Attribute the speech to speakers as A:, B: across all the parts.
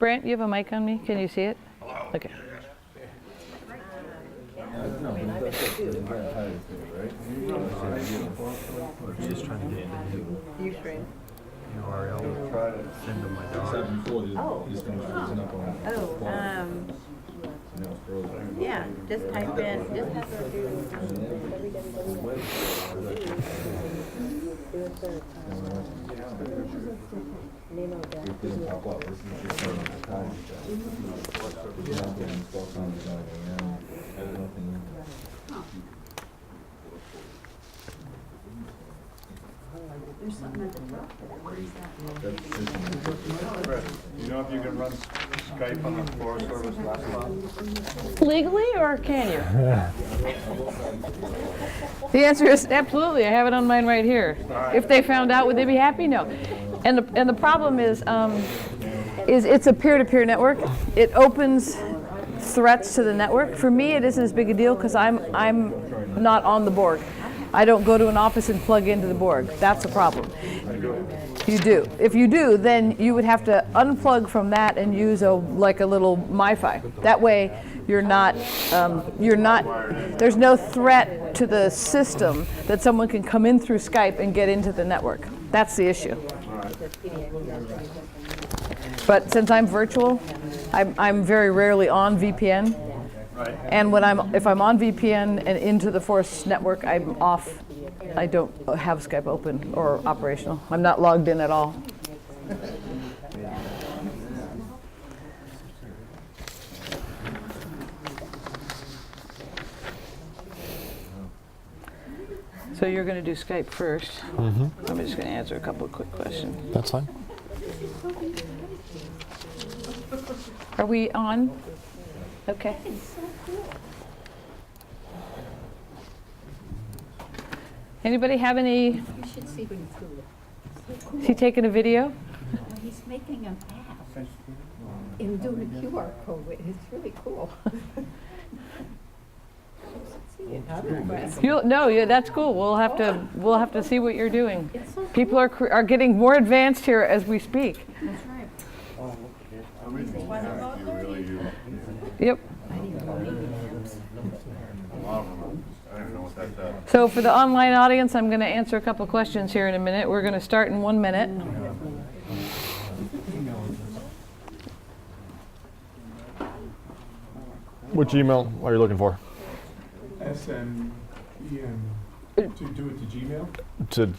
A: Grant, you have a mic on me? Can you see it? Hello. Okay.
B: Just trying to get into
C: Ustream.
B: URL. Send to my daughter.
C: Yeah, just type in, just have her
D: There's something at the top there. What is that?
E: You know if you can run Skype on the Forest Service laptop?
A: Legally, or can you? The answer is absolutely. I have it on mine right here. If they found out, would they be happy? No. And the problem is it's a peer-to-peer network. It opens threats to the network. For me, it isn't as big a deal because I'm not on the Borg. I don't go to an office and plug into the Borg. That's a problem. You do. If you do, then you would have to unplug from that and use like a little MiFi. That way, there's no threat to the system that someone can come in through Skype and get into the network. That's the issue. But since I'm virtual, I'm very rarely on VPN. And if I'm on VPN and into the Force network, I'm off. I don't have Skype open or operational. I'm not logged in at all. So you're going to do Skype first. I'm just going to answer a couple of quick questions.
F: That's fine.
A: Are we on? Okay. Anybody have any?
D: You should see when he's doing it.
A: Is he taking a video?
D: No, he's making an app and doing a QR code with it. It's really cool.
A: That's cool. We'll have to see what you're doing. People are getting more advanced here as we speak.
D: That's right.
A: Yep.
E: I don't know what that's at.
A: So for the online audience, I'm going to answer a couple questions here in a minute. We're going to start in 1 minute.
F: Which email are you looking for?
G: SMEM. To do it to Gmail?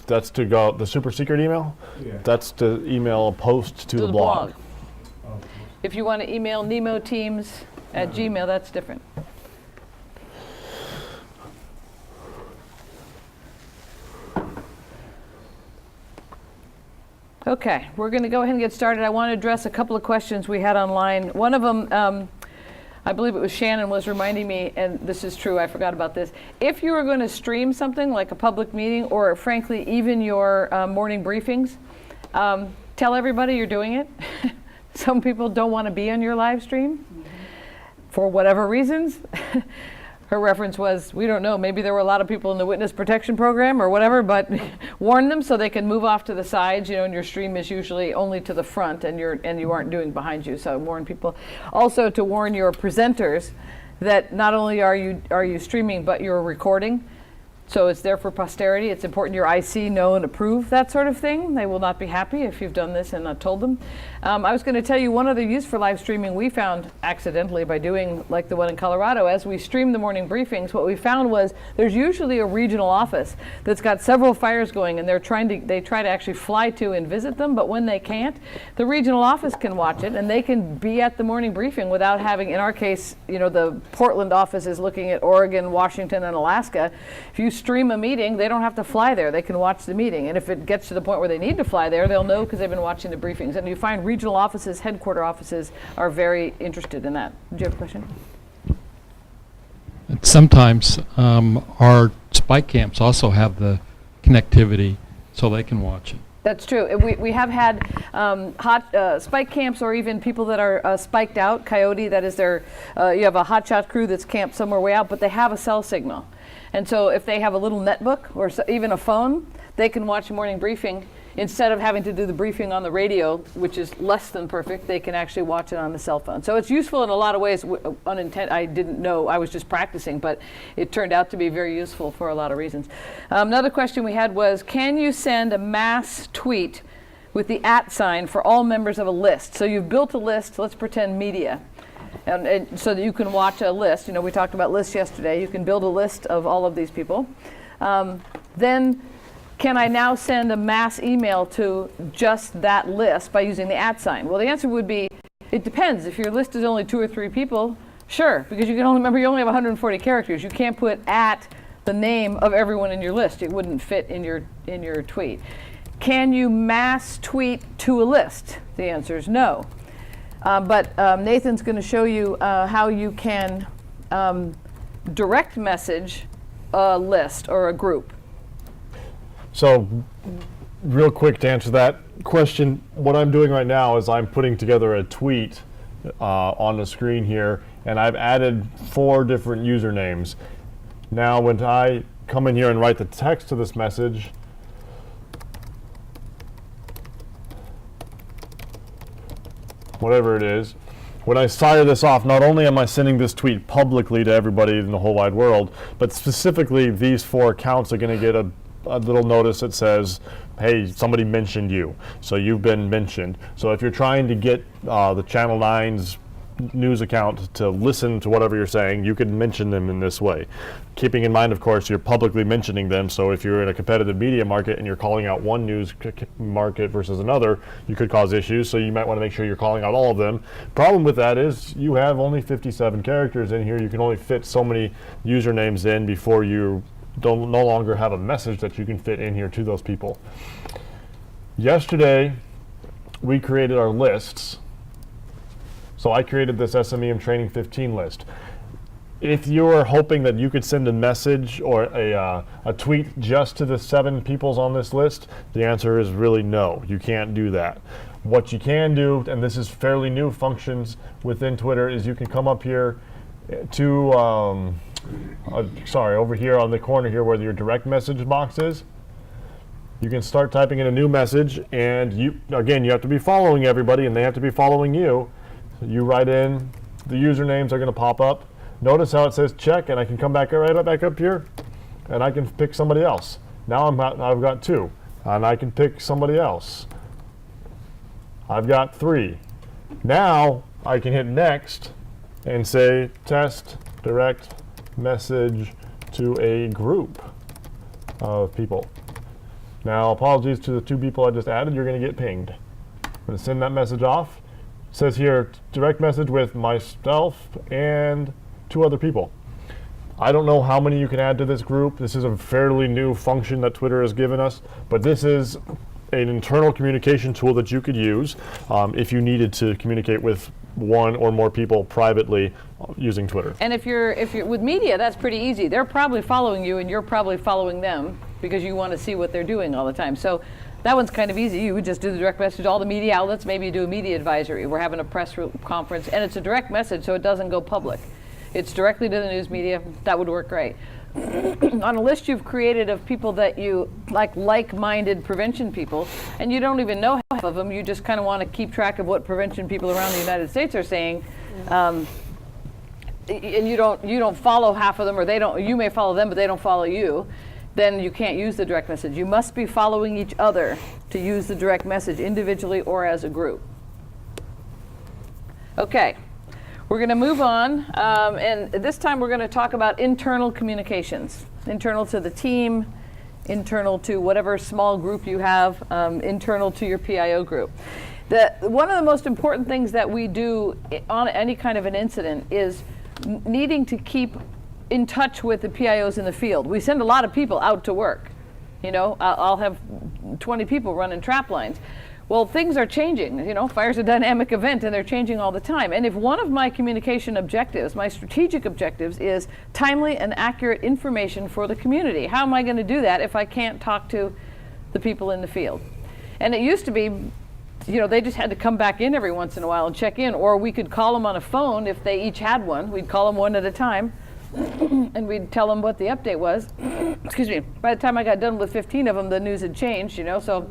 F: That's to go the super secret email?
G: Yeah.
F: That's to email a post to the blog.
G: Oh,
A: If you want to email nemoteams at Gmail, that's different. Okay, we're going to go ahead and get started. I want to address a couple of questions we had online. One of them, I believe it was Shannon was reminding me, and this is true, I forgot about this. If you were going to stream something like a public meeting or frankly even your morning briefings, tell everybody you're doing it. Some people don't want to be on your live stream for whatever reasons. Her reference was, we don't know, maybe there were a lot of people in the witness protection program or whatever, but warn them so they can move off to the sides, and your stream is usually only to the front and you aren't doing behind you, so warn people. Also to warn your presenters that not only are you streaming, but you're recording. So it's there for posterity. It's important your IC know and approve that sort of thing. They will not be happy if you've done this and not told them. I was going to tell you one other use for live streaming we found accidentally by doing like the one in Colorado. As we stream the morning briefings, what we found was there's usually a regional office that's got several fires going, and they try to actually fly to and visit them, but when they can't, the regional office can watch it, and they can be at the morning briefing without having, in our case, the Portland office is looking at Oregon, Washington, and Alaska. If you stream a meeting, they don't have to fly there. They can watch the meeting. And if it gets to the point where they need to fly there, they'll know because they've been watching the briefings. And you find regional offices, headquarter offices are very interested in that. Do you have a question?
H: Sometimes our spike camps also have the connectivity so they can watch it.
A: That's true. We have had hot spike camps, or even people that are spiked out, Coyote, that is their, you have a hotshot crew that's camped somewhere way out, but they have a cell signal. And so if they have a little netbook or even a phone, they can watch a morning briefing instead of having to do the briefing on the radio, which is less than perfect, they can actually watch it on the cell phone. So it's useful in a lot of ways. I didn't know, I was just practicing, but it turned out to be very useful for a lot of reasons. Another question we had was, can you send a mass tweet with the @ sign for all members of a list? So you've built a list, let's pretend media. And so that you can watch a list. You know, we talked about lists yesterday. You can build a list of all of these people. Then can I now send a mass email to just that list by using the @ sign? Well, the answer would be, it depends. If your list is only 2 or 3 people, sure, because you can only remember you only have 140 characters. You can't put the name of everyone in your list. It wouldn't fit in your tweet. Can you mass tweet to a list? The answer is no. But Nathan's going to show you how you can direct message a list or a group.
F: So, real quick to answer that question, what I'm doing right now is I'm putting together a tweet on the screen here, and I've added 4 different usernames. Now, when I come in here and write the text to this message, whatever it is, when I fire this off, not only am I sending this tweet publicly to everybody in the whole wide world, but specifically these 4 accounts are going to get a little notice that says, hey, somebody mentioned you. So you've been mentioned. So if you're trying to get the Channel 9's news account to listen to whatever you're saying, you could mention them in this way. Keeping in mind, of course, you're publicly mentioning them, so if you're in a competitive media market and you're calling out one news market versus another, you could cause issues, so you might want to make sure you're calling out all of them. Problem with that is you have only 57 characters in here. You can only fit so many usernames in before you no longer have a message that you can fit in here to those people. Yesterday, we created our lists. So I created this SMEM Training 15 list. If you're hoping that you could send a message or a tweet just to the 7 peoples on this list, the answer is really no. You can't do that. What you can do, and this is fairly new functions within Twitter, is you can come up here to, over here on the corner here where your direct message box is. You can start typing in a new message, and you have to be following everybody, and they have to be following you. You write in, the usernames are going to pop up. Notice how it says check, and I can come back right back up here, and I can pick somebody else. Now I've got 2, and I can pick somebody else. I've got 3. Now I can hit next and say test direct message to a group of people. Now, apologies to the 2 people I just added. You're going to get pinged. I'm going to send that message off. It says here, direct message with myself and 2 other people. I don't know how many you can add to this group. This is a fairly new function that Twitter has given us, but this is an internal communication tool that you could use if you needed to communicate with 1 or more people privately using Twitter.
A: And if you're with media, that's pretty easy. They're probably following you, and you're probably following them because you want to see what they're doing all the time. So that one's kind of easy. You would just do the direct message to all the media outlets. Maybe you do a media advisory. We're having a press conference, and it's a direct message, so it doesn't go public. It's directly to the news media. That would work great. On a list you've created of people that you like-minded prevention people, and you don't even know half of them, you just kind of want to keep track of what prevention people around the United States are saying, and you don't follow half of them, or they don't. You may follow them, but they don't follow you. Then you can't use the direct message. You must be following each other to use the direct message individually or as a group. Okay. We're going to move on, and this time we're going to talk about internal communications, internal to the team, internal to whatever small group you have, internal to your PIO group. One of the most important things that we do on any kind of an incident is needing to keep in touch with the PIOs in the field. We send a lot of people out to work. You know, I'll have 20 people running trap lines. Well, things are changing. You know, fire's a dynamic event, and they're changing all the time. And if one of my communication objectives, my strategic objectives, is timely and accurate information for the community, how am I going to do that if I can't talk to the people in the field? And it used to be, you know, they just had to come back in every once in a while and check in, or we could call them on a phone if they each had one. We'd call them one at a time, and we'd tell them what the update was. Excuse me. By the time I got done with 15 of them, the news had changed, you know, so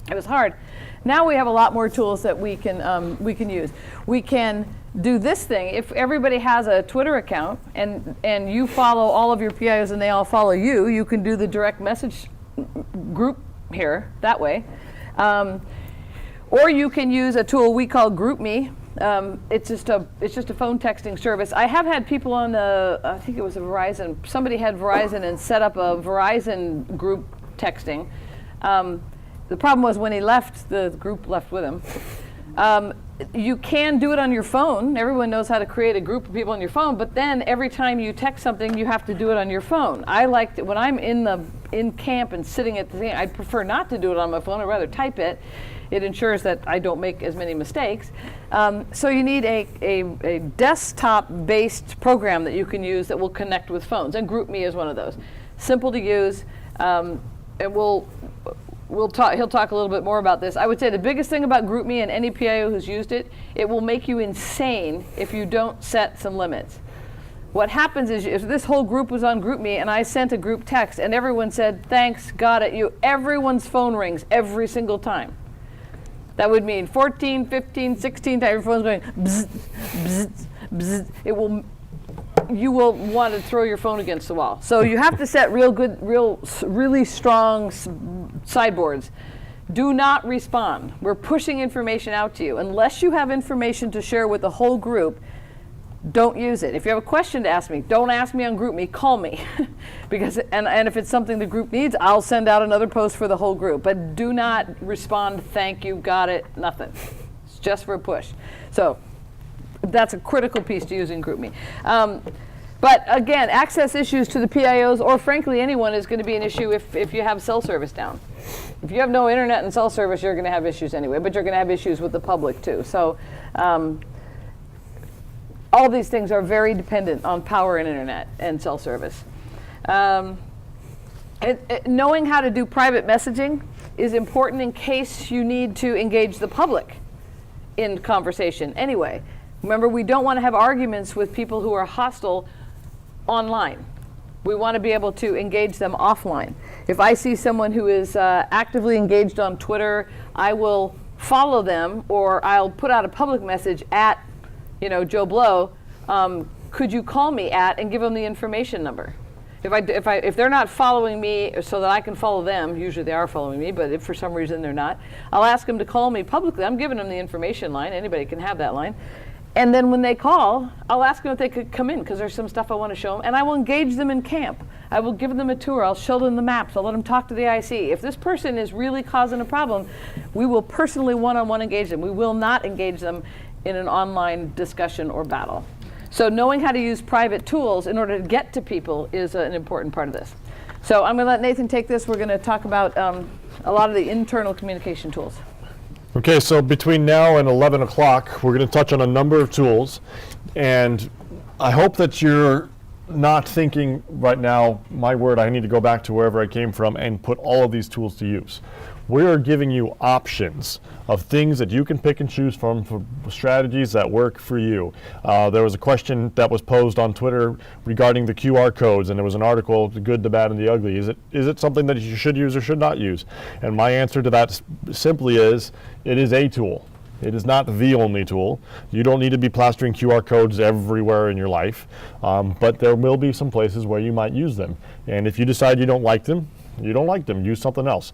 A: It was hard. Now we have a lot more tools that we can use. We can do this thing. If everybody has a Twitter account and you follow all of your PIOs and they all follow you, you can do the direct message group here that way. Or you can use a tool we call GroupMe. It's just a phone texting service. I have had people on I think it was a Verizon. Somebody had Verizon and set up a Verizon group texting. The problem was when he left, the group left with him. You can do it on your phone. Everyone knows how to create a group of people on your phone, but then every time you text something, you have to do it on your phone. I like when I'm in camp and sitting at the thing, I prefer not to do it on my phone. I'd rather type it. It ensures that I don't make as many mistakes. So you need a desktop-based program that you can use that will connect with phones, and GroupMe is one of those. Simple to use, and he'll talk a little bit more about this. I would say the biggest thing about GroupMe and any PIO who's used it, it will make you insane if you don't set some limits. What happens is if this whole group was on GroupMe and I sent a group text and everyone said, thanks, got it, everyone's phone rings every single time. That would mean 14, 15, 16 times your phone's going bzz, bzz, bzz. You will want to throw your phone against the wall. So you have to set really strong sideboards. Do not respond. We're pushing information out to you. Unless you have information to share with the whole group, don't use it. If you have a question to ask me, don't ask me on GroupMe, call me. and if it's something the group needs, I'll send out another post for the whole group. But do not respond, thank you, got it, nothing. It's just for a push. So that's a critical piece to using GroupMe. But again, access issues to the PIOs, or frankly anyone, is going to be an issue if you have cell service down. If you have no internet and cell service, you're going to have issues anyway, but you're going to have issues with the public too. So all these things are very dependent on power and internet and cell service. Knowing how to do private messaging is important in case you need to engage the public in conversation anyway. Remember, we don't want to have arguments with people who are hostile online. We want to be able to engage them offline. If I see someone who is actively engaged on Twitter, I will follow them, or I'll put out a public message at, Joe Blow, could you call me at, and give them the information number. If they're not following me so that I can follow them, usually they are following me, but if for some reason they're not, I'll ask them to call me publicly. I'm giving them the information line. Anybody can have that line. And then when they call, I'll ask them if they could come in, because there's some stuff I want to show them, and I will engage them in camp. I will give them a tour. I'll show them the maps. I'll let them talk to the IC. If this person is really causing a problem, we will personally one-on-one engage them. We will not engage them in an online discussion or battle. So knowing how to use private tools in order to get to people is an important part of this. So I'm going to let Nathan take this. We're going to talk about a lot of the internal communication tools.
F: Okay, so between now and 11 o'clock, we're going to touch on a number of tools. And I hope that you're not thinking right now, my word, I need to go back to wherever I came from and put all of these tools to use. We are giving you options of things that you can pick and choose from for strategies that work for you. There was a question that was posed on Twitter regarding the QR codes, and there was an article, The Good, the Bad, and the Ugly. Is it something that you should use or should not use? And my answer to that simply is, it is a tool. It is not the only tool. You don't need to be plastering QR codes everywhere in your life, but there will be some places where you might use them. And if you decide you don't like them, use something else.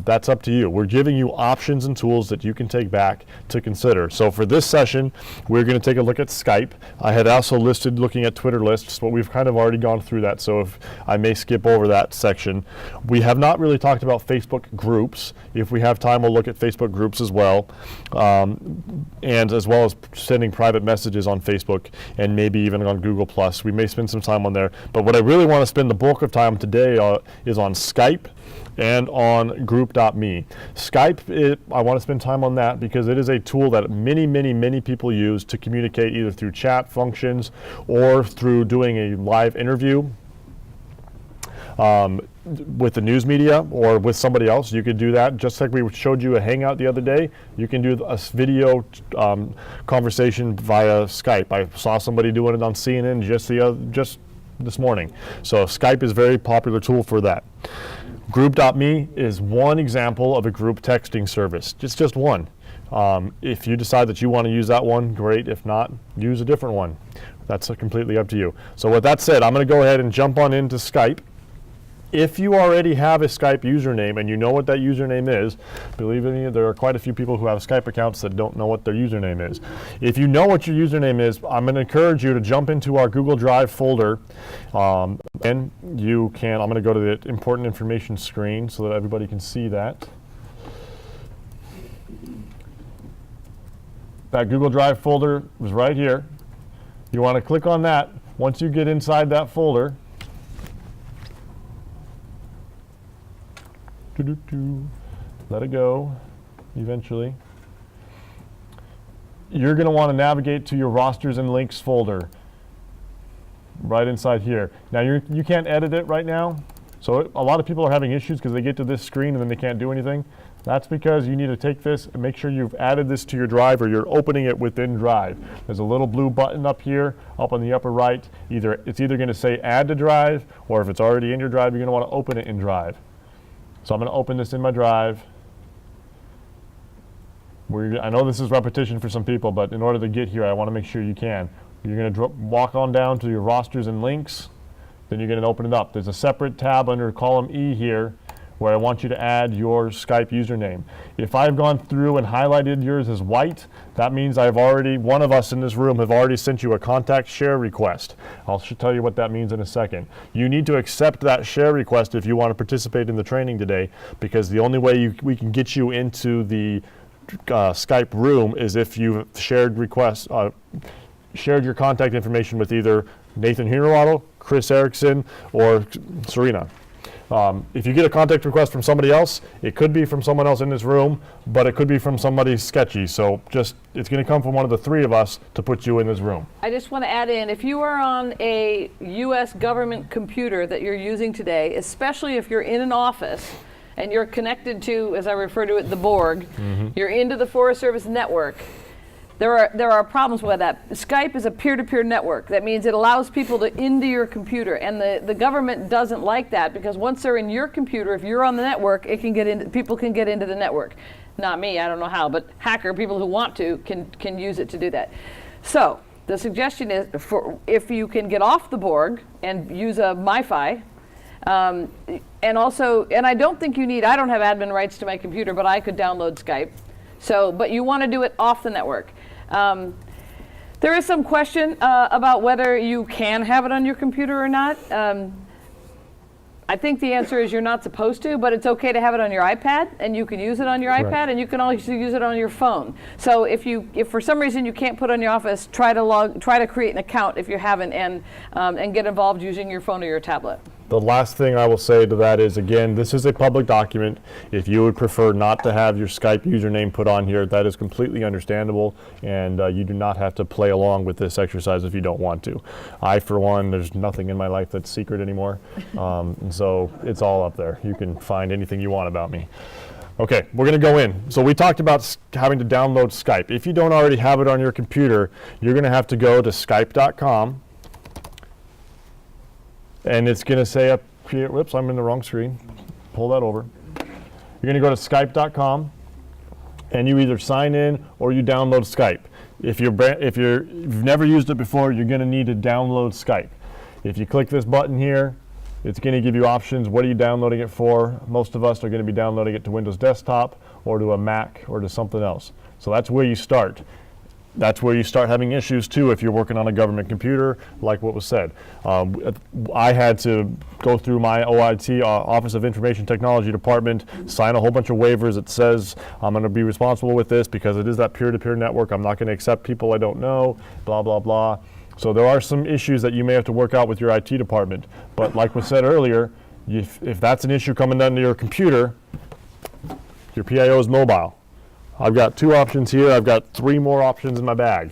F: That's up to you. We're giving you options and tools that you can take back to consider. So for this session, we're going to take a look at Skype. I had also listed looking at Twitter lists, but we've kind of already gone through that, so if I may skip over that section. We have not really talked about Facebook groups. If we have time, we'll look at Facebook groups as well, and as well as sending private messages on Facebook and maybe even on Google+. We may spend some time on there, but what I really want to spend the bulk of time today is on Skype and on group.me. Skype, I want to spend time on that because it is a tool that many people use to communicate either through chat functions or through doing a live interview with the news media or with somebody else. You could do that just like we showed you a Hangout the other day. You can do a video conversation via Skype. I saw somebody doing it on CNN just this morning. So Skype is a very popular tool for that. Group.me is one example of a group texting service. It's just one. If you decide that you want to use that one, great. If not, use a different one. That's completely up to you. So with that said, I'm going to go ahead and jump on into Skype. If you already have a Skype username and you know what that username is, believe me, there are quite a few people who have Skype accounts that don't know what their username is. If you know what your username is, I'm going to encourage you to jump into our Google Drive folder. And you can, I'm going to go to the important information screen so that everybody can see that. That Google Drive folder is right here. You want to click on that. Once you get inside that folder, let it go eventually. You're going to want to navigate to your rosters and links folder right inside here. Now you can't edit it right now. So a lot of people are having issues because they get to this screen and then they can't do anything. That's because you need to take this and make sure you've added this to your drive or you're opening it within Drive. There's a little blue button up here, up on the upper right. It's either going to say add to Drive, or if it's already in your Drive, you're going to want to open it in Drive. So I'm going to open this in my Drive. I know this is repetition for some people, but in order to get here, I want to make sure you can. You're going to walk on down to your rosters and links. Then you're going to open it up. There's a separate tab under column E here where I want you to add your Skype username. If I've gone through and highlighted yours as white, that means one of us in this room have already sent you a contact share request. I'll tell you what that means in a second. You need to accept that share request if you want to participate in the training today, because the only way we can get you into the Skype room is if you've shared your contact information with either Nathan Hinowaddle, Chris Erickson, or Serena. If you get a contact request from somebody else, it could be from someone else in this room, but it could be from somebody sketchy. So it's going to come from one of the three of us to put you in this room.
A: I just want to add in, if you are on a U.S. government computer that you're using today, especially if you're in an office and you're connected to, as I refer to it, the Borg, you're into the Forest Service network, there are problems with that. Skype is a peer-to-peer network. That means it allows people into your computer, and the government doesn't like that, because once they're in your computer, if you're on the network, people can get into the network. Not me, I don't know how, but people who want to can use it to do that. So the suggestion is, if you can get off the Borg and use a MiFi, and I don't think I don't have admin rights to my computer, but I could download Skype. But you want to do it off the network. There is some question about whether you can have it on your computer or not. I think the answer is you're not supposed to, but it's okay to have it on your iPad, and you can use it on your iPad, and you can also use it on your phone. So if for some reason you can't put it on your Office, try to create an account if you haven't, and get involved using your phone or your tablet.
F: The last thing I will say to that is, again, this is a public document. If you would prefer not to have your Skype username put on here, that is completely understandable, and you do not have to play along with this exercise if you don't want to. I, for one, there's nothing in my life that's secret anymore, and so it's all up there. You can find anything you want about me. Okay, we're going to go in. So we talked about having to download Skype. If you don't already have it on your computer, you're going to have to go to skype.com. And it's going to say up here, whoops, I'm in the wrong screen. Pull that over. You're going to go to skype.com, and you either sign in or you download Skype. If you've never used it before, you're going to need to download Skype. If you click this button here, it's going to give you options. What are you downloading it for? Most of us are going to be downloading it to Windows Desktop or to a Mac or to something else. So that's where you start. That's where you start having issues too if you're working on a government computer, like what was said. I had to go through my OIT, Office of Information Technology Department, sign a whole bunch of waivers that says I'm going to be responsible with this because it is that peer-to-peer network. I'm not going to accept people I don't know, blah, blah, blah. So there are some issues that you may have to work out with your IT department. But like was said earlier, if that's an issue coming down to your computer, your PIO is mobile. I've got 2 options here. I've got 3 more options in my bag.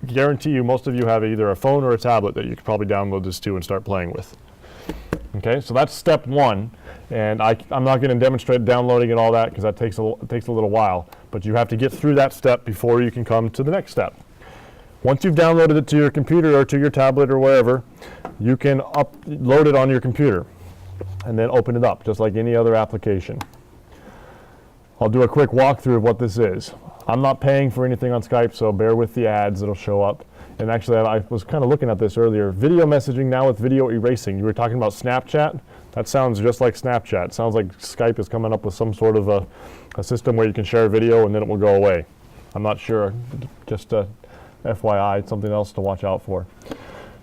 F: Guarantee you, most of you have either a phone or a tablet that you could probably download this to and start playing with. Okay, so that's step 1. And I'm not going to demonstrate downloading and all that because that takes a little while. But you have to get through that step before you can come to the next step. Once you've downloaded it to your computer or to your tablet or wherever, you can upload it on your computer. and then open it up, just like any other application. I'll do a quick walkthrough of what this is. I'm not paying for anything on Skype, so bear with the ads that'll show up. And actually, I was kind of looking at this earlier. Video messaging now with video erasing. You were talking about Snapchat. That sounds just like Snapchat. It sounds like Skype is coming up with some sort of a system where you can share video and then it will go away. I'm not sure. Just FYI, it's something else to watch out for.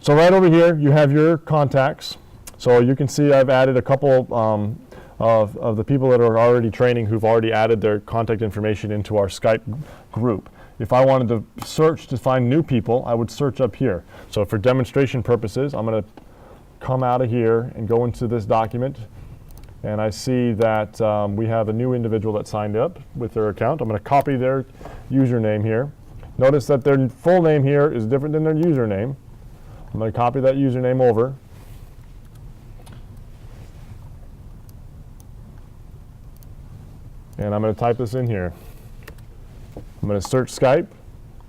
F: So right over here, you have your contacts. So you can see I've added a couple of the people that are already training who've already added their contact information into our Skype group. If I wanted to search to find new people, I would search up here. So for demonstration purposes, I'm going to come out of here and go into this document. And I see that we have a new individual that signed up with their account. I'm going to copy their username here. Notice that their full name here is different than their username. I'm going to copy that username over. And I'm going to type this in here. I'm going to search Skype,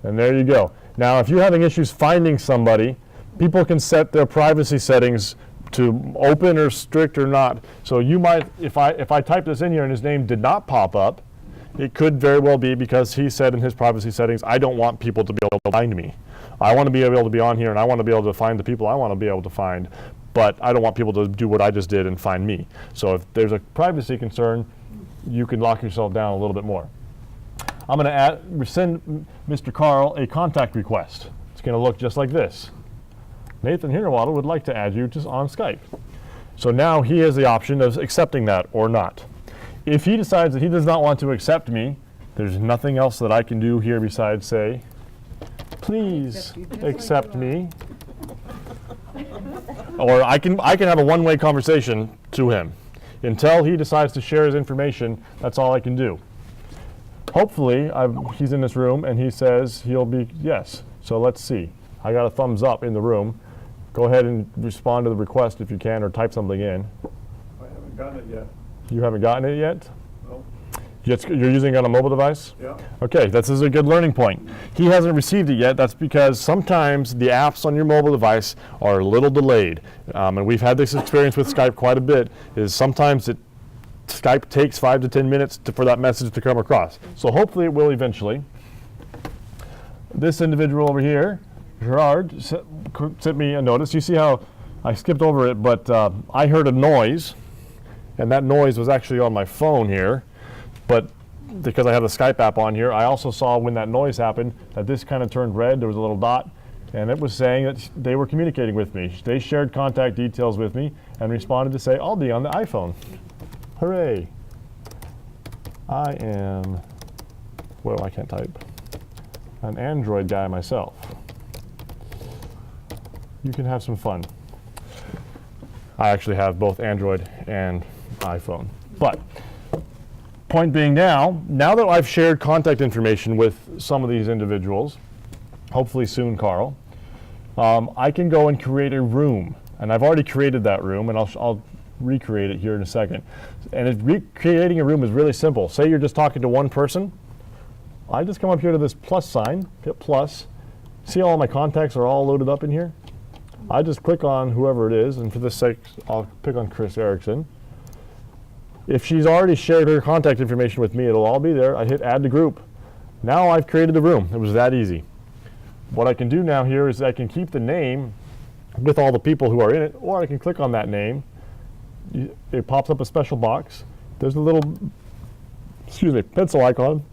F: and there you go. Now, if you're having issues finding somebody, people can set their privacy settings to open or strict or not. So you might, if I type this in here and his name did not pop up, it could very well be because he said in his privacy settings, I don't want people to be able to find me. I want to be able to be on here, and I want to be able to find the people I want to be able to find, but I don't want people to do what I just did and find me. So if there's a privacy concern, you can lock yourself down a little bit more. I'm going to send Mr. Carl a contact request. It's going to look just like this. Nathan Hinnerwaddle would like to add you just on Skype. So now he has the option of accepting that or not. If he decides that he does not want to accept me, there's nothing else that I can do here besides say, please accept me. Or I can have a one-way conversation to him. Until he decides to share his information, that's all I can do. Hopefully, he's in this room and he says he'll be yes. So let's see. I got a thumbs up in the room. Go ahead and respond to the request if you can, or type something in.
E: I haven't gotten it yet.
F: You haven't gotten it yet?
E: No.
F: You're using it on a mobile device?
E: Yeah.
F: Okay, this is a good learning point. He hasn't received it yet. That's because sometimes the apps on your mobile device are a little delayed. And we've had this experience with Skype quite a bit, is sometimes Skype takes 5 to 10 minutes for that message to come across. So hopefully it will eventually. This individual over here, Gerard, sent me a notice. You see how I skipped over it, but I heard a noise, and that noise was actually on my phone here. But because I have the Skype app on here, I also saw when that noise happened that this kind of turned red. There was a little dot, and it was saying that they were communicating with me. They shared contact details with me and responded to say, I'll be on the iPhone. Hooray. I am, well, I can't type, an Android guy myself. You can have some fun. I actually have both Android and iPhone. But point being now that I've shared contact information with some of these individuals, hopefully soon Carl, I can go and create a room. And I've already created that room, and I'll recreate it here in a second. And recreating a room is really simple. Say you're just talking to one person. I just come up here to this plus sign, hit plus. See all my contacts are all loaded up in here? I just click on whoever it is, and for this sake, I'll pick on Chris Erickson. If she's already shared her contact information with me, it'll all be there. I hit add to group. Now I've created the room. It was that easy. What I can do now here is I can keep the name with all the people who are in it, or I can click on that name. It pops up a special box. There's a little, pencil icon.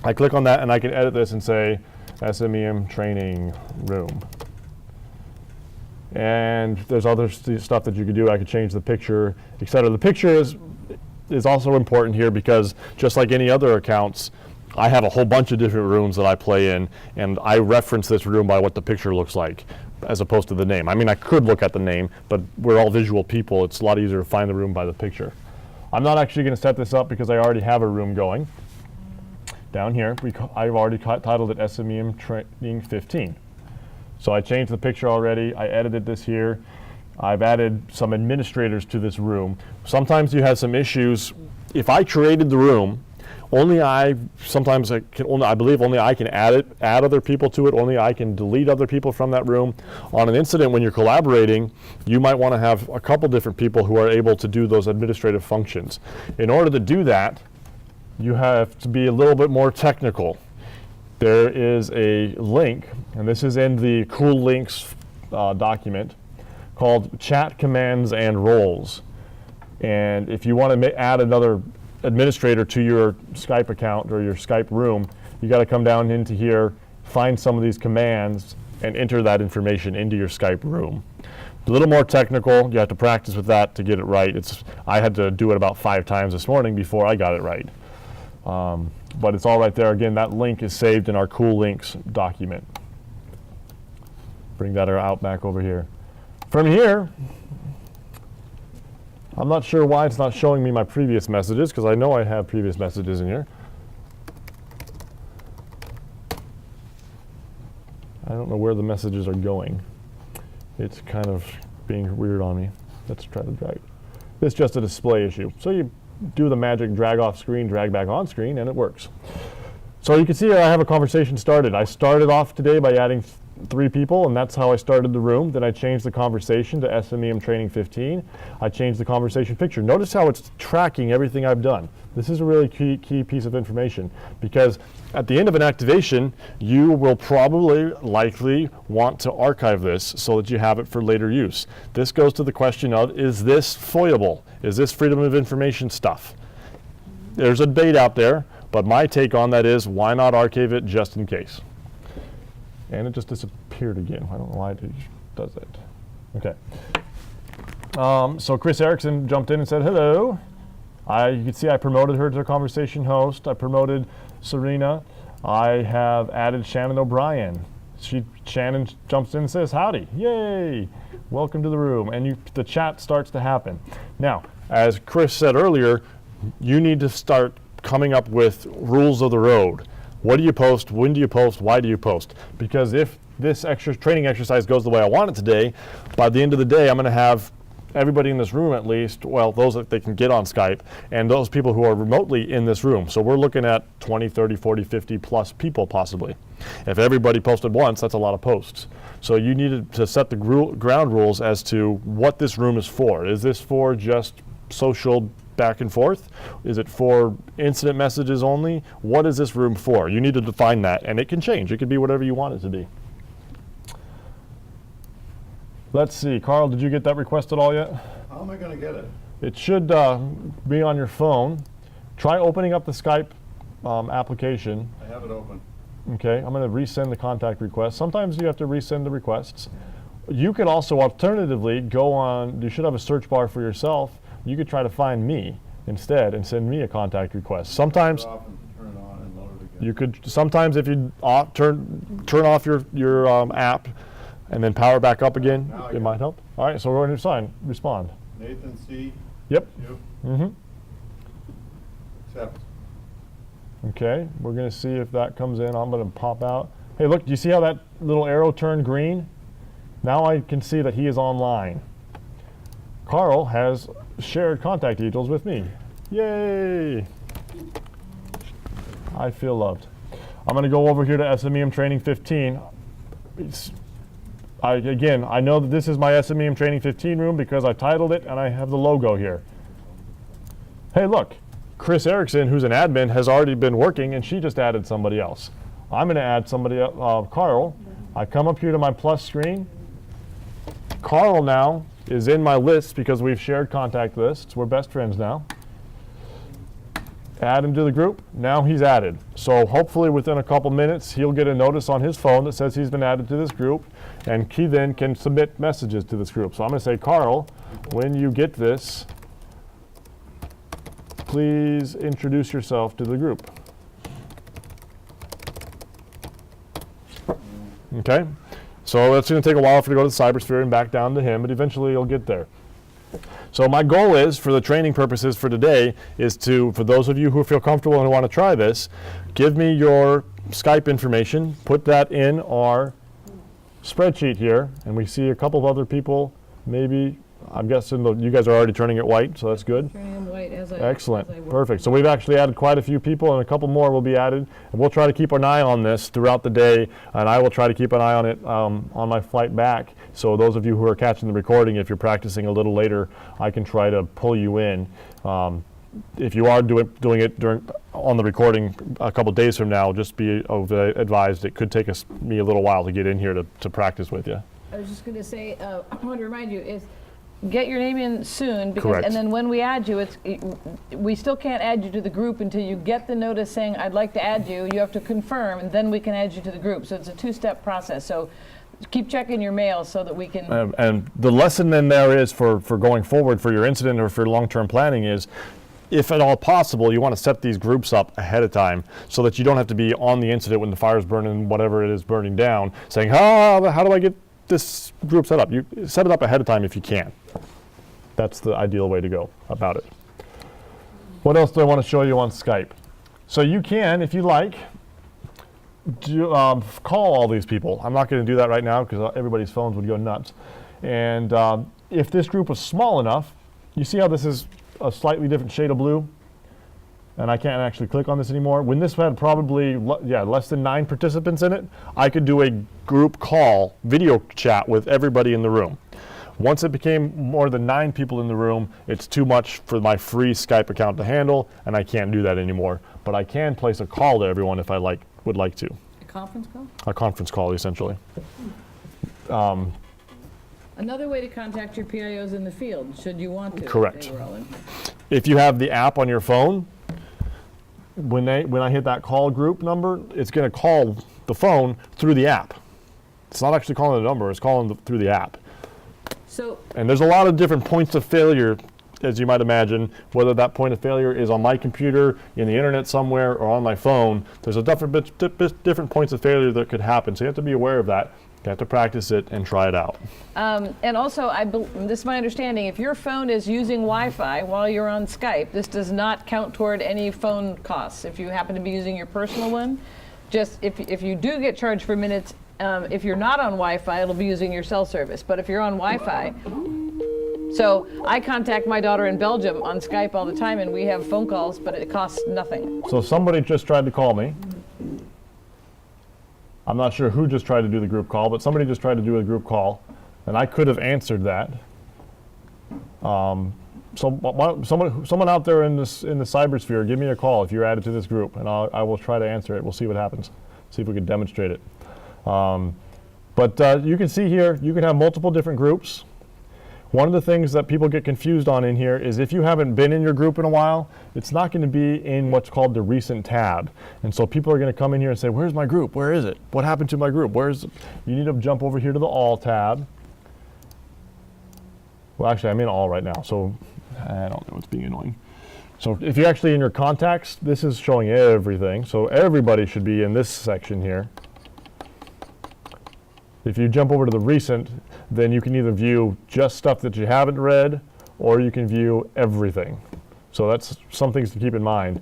F: I click on that and I can edit this and say SMEM training room. And there's other stuff that you could do. I could change the picture, etc. The picture is also important here because just like any other accounts, I have a whole bunch of different rooms that I play in, and I reference this room by what the picture looks like as opposed to the name. I mean, I could look at the name, but we're all visual people. It's a lot easier to find the room by the picture. I'm not actually going to set this up because I already have a room going. Down here, I've already titled it SMEM Training 15. So I changed the picture already. I edited this here. I've added some administrators to this room. Sometimes you have some issues. If I created the room, only I believe only I can add other people to it. Only I can delete other people from that room. On an incident, when you're collaborating, you might want to have a couple different people who are able to do those administrative functions. In order to do that, you have to be a little bit more technical. There is a link, and this is in the Cool Links document, called Chat Commands and Roles. And if you want to add another administrator to your Skype account or your Skype room, you got to come down into here, find some of these commands, and enter that information into your Skype room. A little more technical. You have to practice with that to get it right. I had to do it about 5 times this morning before I got it right. But it's all right there. Again, that link is saved in our Cool Links document. Bring that out back over here. From here, I'm not sure why it's not showing me my previous messages, because I know I have previous messages in here. I don't know where the messages are going. It's kind of being weird on me. Let's try to drag. It's just a display issue. So you do the magic drag off screen, drag back on screen, and it works. So you can see I have a conversation started. I started off today by adding 3 people, and that's how I started the room. Then I changed the conversation to SMEM Training 15. I changed the conversation picture. Notice how it's tracking everything I've done. This is a really key piece of information, because at the end of an activation, you will likely want to archive this so that you have it for later use. This goes to the question of, is this FOIable? Is this Freedom of Information stuff? There's a debate out there, but my take on that is, why not archive it just in case? And it just disappeared again. I don't know why it does that. Okay. So Chris Erickson jumped in and said, hello. You can see I promoted her to conversation host. I promoted Serena. I have added Shannon O'Brien. Shannon jumps in and says, howdy. Yay. Welcome to the room. And the chat starts to happen. Now, as Chris said earlier, you need to start coming up with rules of the road. What do you post? When do you post? Why do you post? Because if this training exercise goes the way I want it today, by the end of the day, I'm going to have everybody in this room at least, well, those that they can get on Skype, and those people who are remotely in this room. So we're looking at 20, 30, 40, 50 plus people possibly. If everybody posted once, that's a lot of posts. So you needed to set the ground rules as to what this room is for. Is this for just social back and forth? Is it for incident messages only? What is this room for? You need to define that, and it can change. It could be whatever you want it to be. Let's see, Carl, did you get that request at all yet?
E: How am I going to get it?
F: It should be on your phone. Try opening up the Skype application.
E: I have it open.
F: Okay, I'm going to resend the contact request. Sometimes you have to resend the requests. You could also alternatively go on, you should have a search bar for yourself. You could try to find me instead and send me a contact request. Sometimes
E: Turn it on and load it again.
F: you could. Sometimes if you turn off your app and then power back up again, it might help. All right, so we're going to respond.
E: Nathan C.
F: Yep.
E: You.
F: Mm-hmm.
E: Accept.
F: Okay, we're going to see if that comes in. I'm going to pop out. Hey, look, do you see how that little arrow turned green? Now I can see that he is online. Carl has shared contact details with me. Yay! I feel loved. I'm going to go over here to SMEM Training 15. Again, I know that this is my SMEM Training 15 room because I titled it and I have the logo here. Hey, look, Chris Erickson, who's an admin, has already been working, and she just added somebody else. I'm going to add somebody else, Carl. I come up here to my plus screen. Carl now is in my list because we've shared contact lists. We're best friends now. Add him to the group. Now he's added. So hopefully within a couple minutes, he'll get a notice on his phone that says he's been added to this group, and he then can submit messages to this group. So I'm going to say, Carl, when you get this, please introduce yourself to the group. Okay? So it's going to take a while for it to go to the cybersphere and back down to him, but eventually you'll get there. So my goal is, for the training purposes for today, is to, for those of you who feel comfortable and who want to try this, give me your Skype information, put that in our spreadsheet here, and we see a couple of other people maybe I'm guessing you guys are already turning it white, so that's good.
A: Turning them white as I
F: Excellent.
A: as I work.
F: Perfect. So we've actually added quite a few people, and a couple more will be added. And we'll try to keep an eye on this throughout the day, and I will try to keep an eye on it on my flight back. So those of you who are catching the recording, if you're practicing a little later, I can try to pull you in. If you are doing it on the recording a couple days from now, just be advised it could take me a little while to get in here to practice with you.
A: I was just going to say, I want to remind you, is get your name in soon, because,
F: Correct.
A: and then when we add you, we still can't add you to the group until you get the notice saying, I'd like to add you. You have to confirm, and then we can add you to the group. So it's a two-step process. So keep checking your mail so that we can.
F: And the lesson then there is for going forward for your incident or for long-term planning is, if at all possible, you want to set these groups up ahead of time so that you don't have to be on the incident when the fire's burning, whatever it is burning down, saying, how do I get this group set up? You set it up ahead of time if you can. That's the ideal way to go about it. What else do I want to show you on Skype? So you can, if you like, call all these people. I'm not going to do that right now because everybody's phones would go nuts. And if this group was small enough, you see how this is a slightly different shade of blue? And I can't actually click on this anymore. When this had probably less than 9 participants in it, I could do a group call, video chat with everybody in the room. Once it became more than 9 people in the room, it's too much for my free Skype account to handle, and I can't do that anymore. But I can place a call to everyone if I would like to.
A: A conference call?
F: A conference call, essentially.
A: Another way to contact your PIOs in the field, should you want to. if
F: Correct.
A: they were all in.
F: If you have the app on your phone, when I hit that call group number, it's going to call the phone through the app. It's not actually calling the number, it's calling through the app.
A: So
F: And there's a lot of different points of failure, as you might imagine, whether that point of failure is on my computer, in the internet somewhere, or on my phone. There's a different points of failure that could happen, so you have to be aware of that. You have to practice it and try it out.
A: and also, this is my understanding, if your phone is using Wi-Fi while you're on Skype, this does not count toward any phone costs. If you happen to be using your personal one, just if you do get charged for minutes, if you're not on Wi-Fi, it'll be using your cell service. But if you're on Wi-Fi, so I contact my daughter in Belgium on Skype all the time, and we have phone calls, but it costs nothing.
F: So somebody just tried to call me. I'm not sure who just tried to do the group call, but somebody just tried to do a group call, and I could have answered that. Someone out there in the cybersphere, give me a call if you're added to this group, and I will try to answer it. We'll see what happens. See if we can demonstrate it. But you can see here, you can have multiple different groups. One of the things that people get confused on in here is if you haven't been in your group in a while, it's not going to be in what's called the recent tab. And so people are going to come in here and say, where's my group? Where is it? What happened to my group? You need to jump over here to the all tab. Well, actually, I'm in all right now, so I don't know what's being annoying. So if you're actually in your contacts, this is showing everything. So everybody should be in this section here. If you jump over to the recent, then you can either view just stuff that you haven't read, or you can view everything. So that's some things to keep in mind.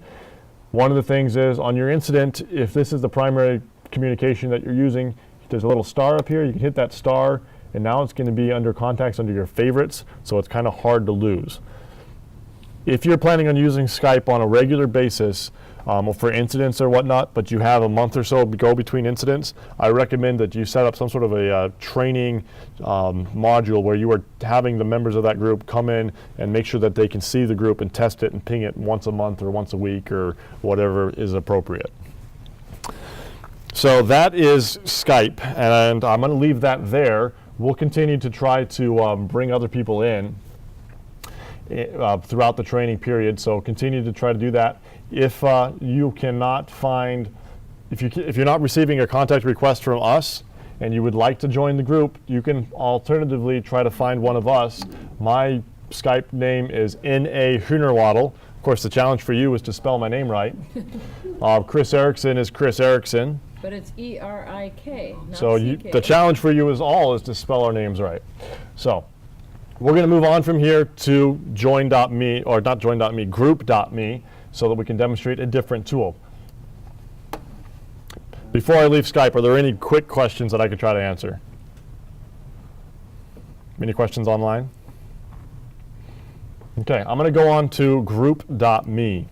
F: One of the things is on your incident, if this is the primary communication that you're using, there's a little star up here. You can hit that star, and now it's going to be under contacts under your favorites, so it's kind of hard to lose. If you're planning on using Skype on a regular basis, for incidents or whatnot, but you have a month or so to go between incidents, I recommend that you set up some sort of a training module where you are having the members of that group come in and make sure that they can see the group and test it and ping it once a month or once a week or whatever is appropriate. So that is Skype, and I'm going to leave that there. We'll continue to try to bring other people in throughout the training period, so continue to try to do that. If you cannot find, if you're not receiving a contact request from us and you would like to join the group, you can alternatively try to find one of us. My Skype name is N.A. Hühnerwaddle. Of course, the challenge for you is to spell my name right. Chris Erickson is Chris Erickson.
A: But it's E-R-I-K, not
F: So
A: C-K.
F: the challenge for you is to spell our names right. So we're going to move on from here to join.me, or not join.me, group.me, so that we can demonstrate a different tool. Before I leave Skype, are there any quick questions that I could try to answer? Any questions online? Okay, I'm going to go on to group.me.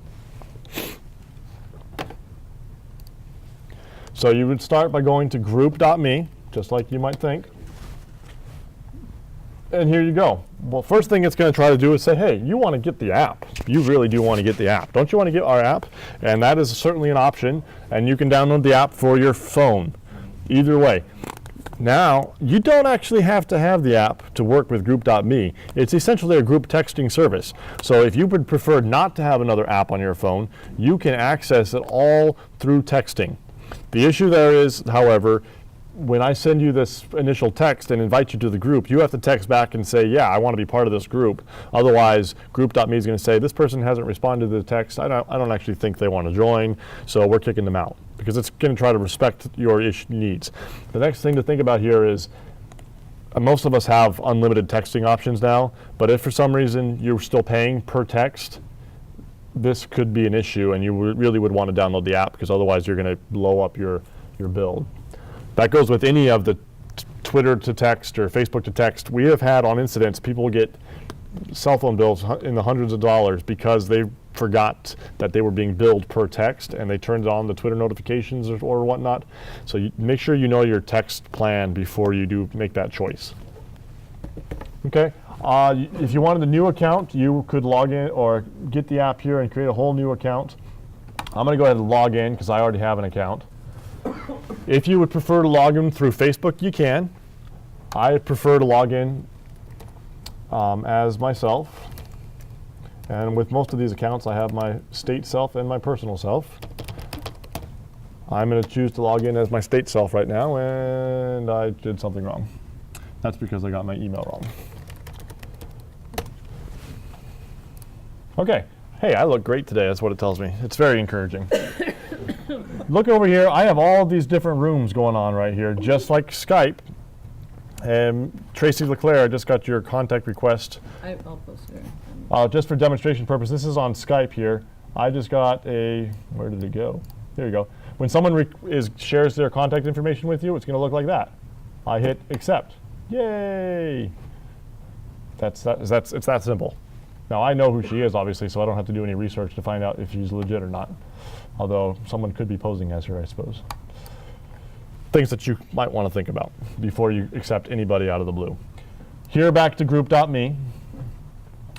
F: So you would start by going to group.me, just like you might think. And here you go. Well, first thing it's going to try to do is say, hey, you want to get the app. You really do want to get the app. Don't you want to get our app? And that is certainly an option. And you can download the app for your phone. Either way. Now, you don't actually have to have the app to work with group.me. It's essentially a group texting service. So if you would prefer not to have another app on your phone, you can access it all through texting. The issue there is, however, when I send you this initial text and invite you to the group, you have to text back and say, yeah, I want to be part of this group. Otherwise, group.me is going to say, this person hasn't responded to the text. I don't actually think they want to join, so we're kicking them out, because it's going to try to respect your needs. The next thing to think about here is, most of us have unlimited texting options now, but if for some reason you're still paying per text, this could be an issue, and you really would want to download the app, because otherwise you're going to blow up your bill. That goes with any of the Twitter to text or Facebook to text. We have had on incidents people get cell phone bills in the hundreds of dollars because they forgot that they were being billed per text and they turned on the Twitter notifications or whatnot. So make sure you know your text plan before you do make that choice. Okay. If you wanted a new account, you could log in or get the app here and create a whole new account. I'm going to go ahead and log in because I already have an account. If you would prefer to log in through Facebook, you can. I prefer to log in as myself. And with most of these accounts, I have my state self and my personal self. I'm going to choose to log in as my state self right now, and I did something wrong. That's because I got my email wrong. Okay. Hey, I look great today. That's what it tells me. It's very encouraging. Look over here. I have all these different rooms going on right here, just like Skype. And Tracy LeClaire, I just got your contact request.
A: I'll post it.
F: Just for demonstration purpose, this is on Skype here. I just got a, where did it go? Here you go. When someone shares their contact information with you, it's going to look like that. I hit accept. Yay! It's that simple. Now, I know who she is, obviously, so I don't have to do any research to find out if she's legit or not. Although someone could be posing as her, I suppose. Things that you might want to think about before you accept anybody out of the blue. Here, back to group.me.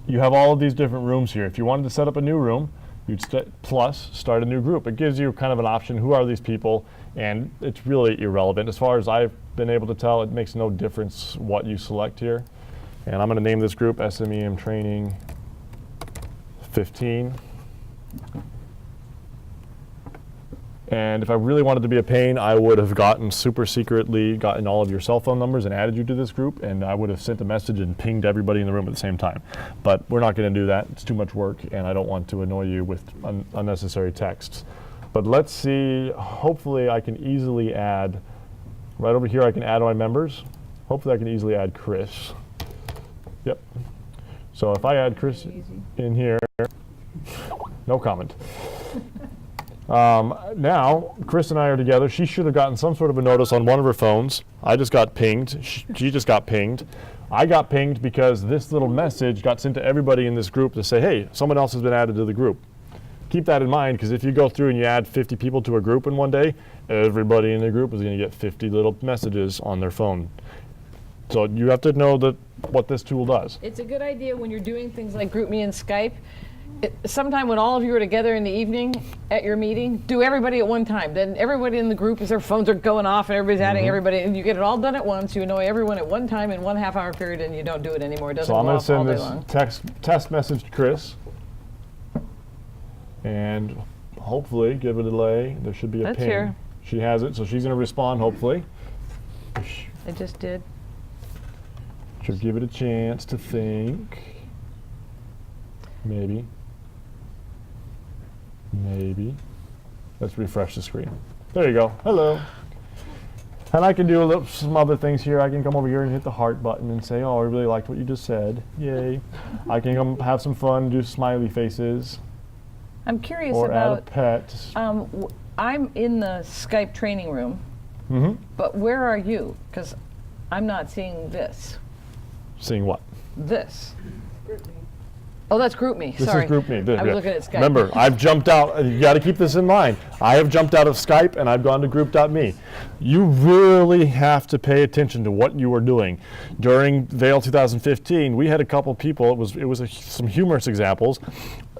F: You have all of these different rooms here. If you wanted to set up a new room, you'd start a new group. It gives you kind of an option. Who are these people? And it's really irrelevant. As far as I've been able to tell, it makes no difference what you select here. And I'm going to name this group SMEM Training 15. And if I really wanted to be a pain, I would have super secretly gotten all of your cell phone numbers and added you to this group, and I would have sent a message and pinged everybody in the room at the same time. But we're not going to do that. It's too much work, and I don't want to annoy you with unnecessary texts. But let's see. Hopefully I can easily add, right over here I can add my members. Hopefully I can easily add Chris. Yep. So if I add Chris in here, no comment. Now, Chris and I are together. She should have gotten some sort of a notice on one of her phones. I just got pinged. She just got pinged. I got pinged because this little message got sent to everybody in this group to say, hey, someone else has been added to the group. Keep that in mind, because if you go through and you add 50 people to a group in one day, everybody in the group is going to get 50 little messages on their phone. So you have to know what this tool does.
A: It's a good idea when you're doing things like GroupMe and Skype. Sometime when all of you are together in the evening at your meeting, do everybody at one time. Then everybody in the group, as their phones are going off and everybody's adding everybody, and you get it all done at once. You annoy everyone at one time in 1.5 hour period, and you don't do it anymore. It doesn't
F: So I'm
A: go
F: going to
A: off all day
F: send
A: long.
F: this test message to Chris, and hopefully give it a delay. There should be a
A: That's
F: ping.
A: here.
F: She has it, so she's going to respond. Hopefully,
A: I just did.
F: she'll give it a chance to think. Maybe. Let's refresh the screen. There you go. Hello. And I can do some other things here. I can come over here and hit the heart button and say, oh, I really liked what you just said. Yay. I can come have some fun, do smiley faces,
A: I'm curious
F: or add a
A: about,
F: pet.
A: I'm in the Skype training room, but where are you? Because I'm not seeing this.
F: Seeing what?
A: This. Oh, that's GroupMe.
F: This
A: Sorry.
F: is GroupMe.
A: I was looking at Skype.
F: Remember, I've jumped out. You got to keep this in mind. I have jumped out of Skype and I've gone to Group.me. You really have to pay attention to what you are doing. During Vail 2015, we had a couple people. It was some humorous examples.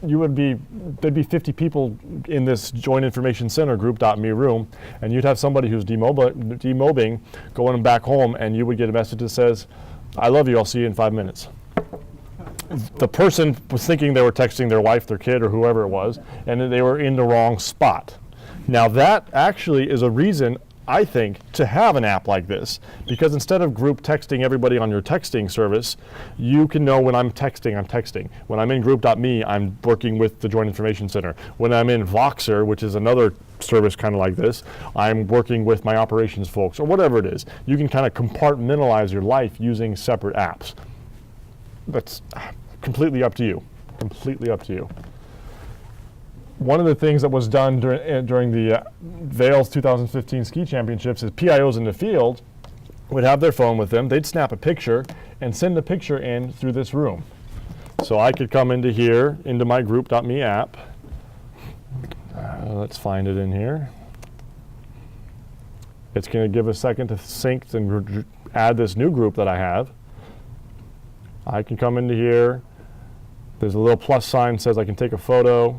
F: There'd be 50 people in this Joint Information Center Group.me room, and you'd have somebody who's demobbing, going back home, and you would get a message that says, "I love you. I'll see you in 5 minutes." The person was thinking they were texting their wife, their kid, or whoever it was, and they were in the wrong spot. Now that actually is a reason, I think, to have an app like this, because instead of group texting everybody on your texting service, you can know when I'm texting, I'm texting. When I'm in Group.me, I'm working with the Joint Information Center. When I'm in Voxer, which is another service kind of like this, I'm working with my operations folks, or whatever it is. You can kind of compartmentalize your life using separate apps. That's completely up to you. Completely up to you. One of the things that was done during the Vail's 2015 ski championships is PIOs in the field would have their phone with them. They'd snap a picture and send the picture in through this room. So I could come into here, into my Group.me app. Let's find it in here. It's going to give a second to sync and add this new group that I have. I can come into here. There's a little plus sign that says I can take a photo.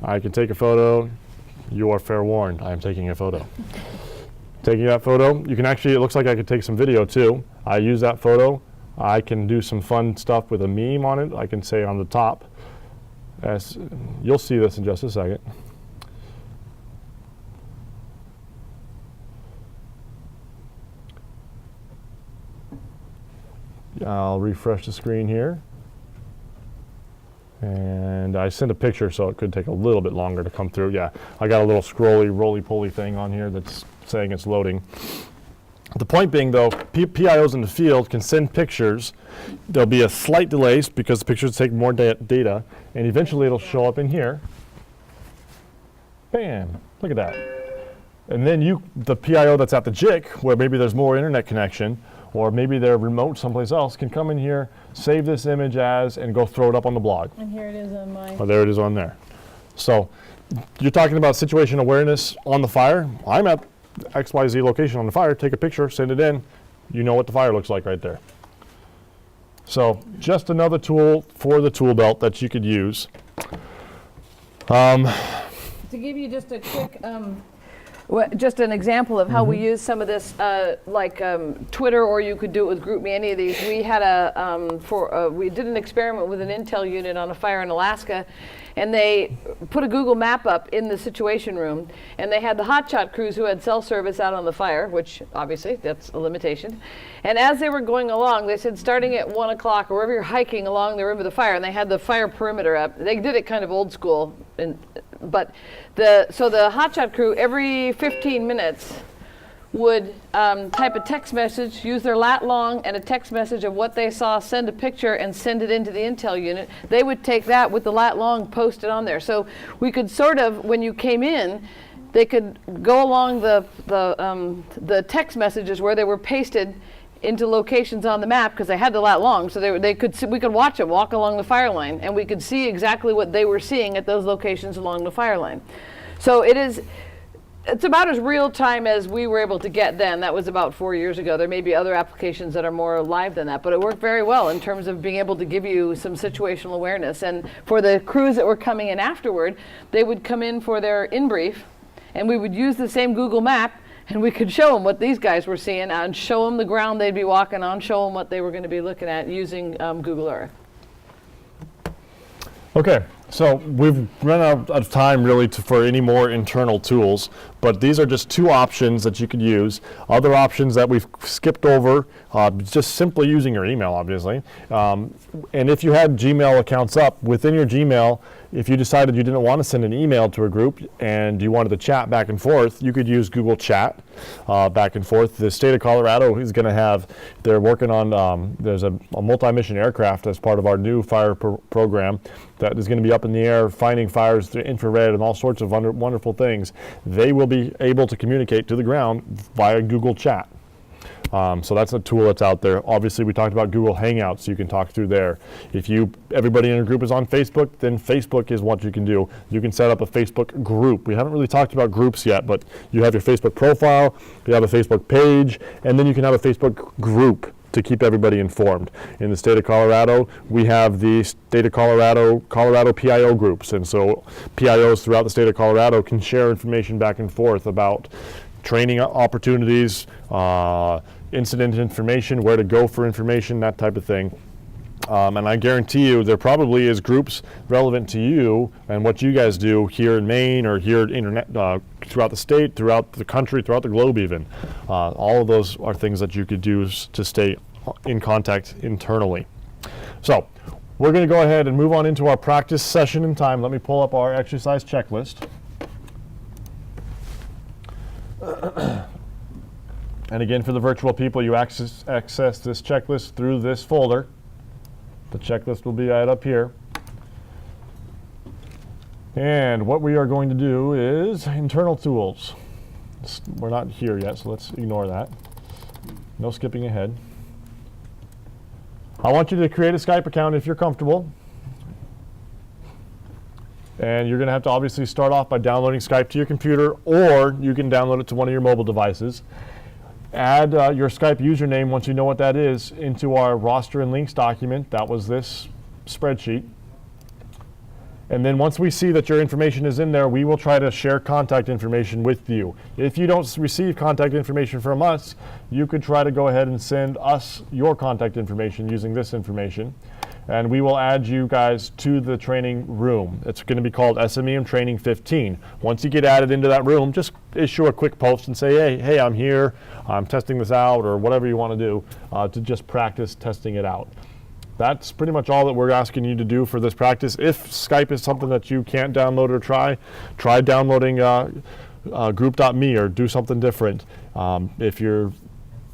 F: I can take a photo. You are fair warned. I am taking a photo. Taking that photo, you can actually, it looks like I could take some video too. I use that photo. I can do some fun stuff with a meme on it. I can say on the top, you'll see this in just a second. I'll refresh the screen here. And I sent a picture, so it could take a little bit longer to come through. Yeah, I got a little scrolly, roly-poly thing on here that's saying it's loading. The point being, though, PIOs in the field can send pictures. There'll be a slight delay because the pictures take more data, and eventually it'll show up in here. Bam! Look at that. And then the PIO that's at the JIC, where maybe there's more internet connection, or maybe they're remote someplace else, can come in here, save this image as, and go throw it up on the blog.
A: And here it is on my.
F: Oh, there it is on there. So you're talking about situation awareness on the fire. I'm at XYZ location on the fire. Take a picture, send it in. You know what the fire looks like right there. So just another tool for the tool belt that you could use.
A: To give you just a quick, just an example of how we use some of this, like Twitter, or you could do it with GroupMe, any of these. We had we did an experiment with an Intel unit on a fire in Alaska, and they put a Google map up in the Situation Room, and they had the hotshot crews who had cell service out on the fire, which obviously that's a limitation. And as they were going along, they said starting at 1 o'clock, or wherever you're hiking along the rim of the fire, and they had the fire perimeter up. They did it kind of old school, but the hotshot crew every 15 minutes would type a text message, use their lat long and a text message of what they saw, send a picture, and send it into the Intel unit. They would take that with the lat long, post it on there. So we could sort of, when you came in, they could go along the text messages where they were pasted into locations on the map, because they had the lat long, so we could watch them walk along the fire line, and we could see exactly what they were seeing at those locations along the fire line. So it's about as real time as we were able to get then. That was about 4 years ago. There may be other applications that are more live than that, but it worked very well in terms of being able to give you some situational awareness. And for the crews that were coming in afterward, they would come in for their in-brief, and we would use the same Google map, and we could show them what these guys were seeing, and show them the ground they'd be walking on, show them what they were going to be looking at using Google Earth.
F: Okay, so we've run out of time really for any more internal tools, but these are just two options that you could use. Other options that we've skipped over, just simply using your email, obviously. And if you had Gmail accounts up, within your Gmail, if you decided you didn't want to send an email to a group and you wanted to chat back and forth, you could use Google Chat back and forth. The state of Colorado is going to have, they're working on, there's a multi-mission aircraft as part of our new fire program that is going to be up in the air fighting fires through infrared and all sorts of wonderful things. They will be able to communicate to the ground via Google Chat. So that's a tool that's out there. Obviously, we talked about Google Hangouts, so you can talk through there. If everybody in a group is on Facebook, then Facebook is what you can do. You can set up a Facebook group. We haven't really talked about groups yet, but you have your Facebook profile, you have a Facebook page, and then you can have a Facebook group to keep everybody informed. In the state of Colorado, we have the state of Colorado PIO groups, and so PIOs throughout the state of Colorado can share information back and forth about training opportunities, incident information, where to go for information, that type of thing. And I guarantee you there probably is groups relevant to you and what you guys do here in Maine or here throughout the state, throughout the country, throughout the globe even. All of those are things that you could do to stay in contact internally. So we're going to go ahead and move on into our practice session in time. Let me pull up our exercise checklist. And again, for the virtual people, you access this checklist through this folder. The checklist will be right up here. And what we are going to do is internal tools. We're not here yet, so let's ignore that. No skipping ahead. I want you to create a Skype account if you're comfortable. And you're going to have to obviously start off by downloading Skype to your computer, or you can download it to one of your mobile devices. Add your Skype username, once you know what that is, into our roster and links document. That was this spreadsheet. And then once we see that your information is in there, we will try to share contact information with you. If you don't receive contact information from us, you could try to go ahead and send us your contact information using this information. And we will add you guys to the training room. It's going to be called SMEM Training 15. Once you get added into that room, just issue a quick post and say, hey, I'm here, I'm testing this out, or whatever you want to do to just practice testing it out. That's pretty much all that we're asking you to do for this practice. If Skype is something that you can't download or try downloading group.me or do something different. If you're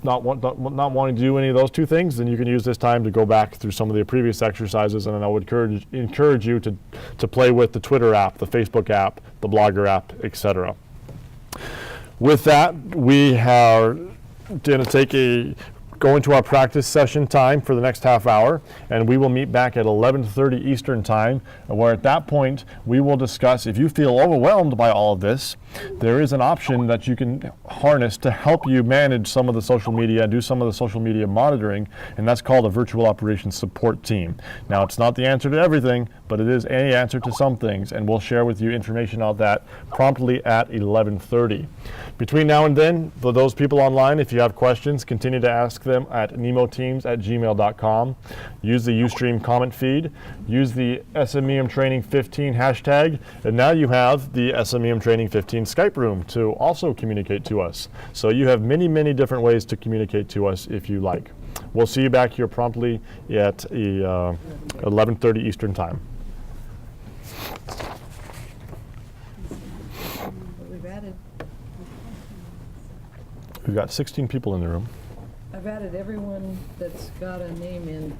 F: not wanting to do any of those two things, then you can use this time to go back through some of the previous exercises, and I would encourage you to play with the Twitter app, the Facebook app, the Blogger app, etc. With that, we are going to go into our practice session time for the next half hour, and we will meet back at 11:30 Eastern time, where at that point we will discuss, if you feel overwhelmed by all of this, there is an option that you can harness to help you manage some of the social media and do some of the social media monitoring, and that's called a virtual operations support team. Now, it's not the answer to everything, but it is an answer to some things, and we'll share with you information on that promptly at 11:30. Between now and then, for those people online, if you have questions, continue to ask them at nemoteams@gmail.com. Use the Ustream comment feed. Use the SMEM Training 15 hashtag. And now you have the SMEM Training 15 Skype room to also communicate to us. So you have many, many different ways to communicate to us if you like. We'll see you back here promptly at 11:30 Eastern time. We've got 16 people in the room.
A: I've added everyone that's got a name in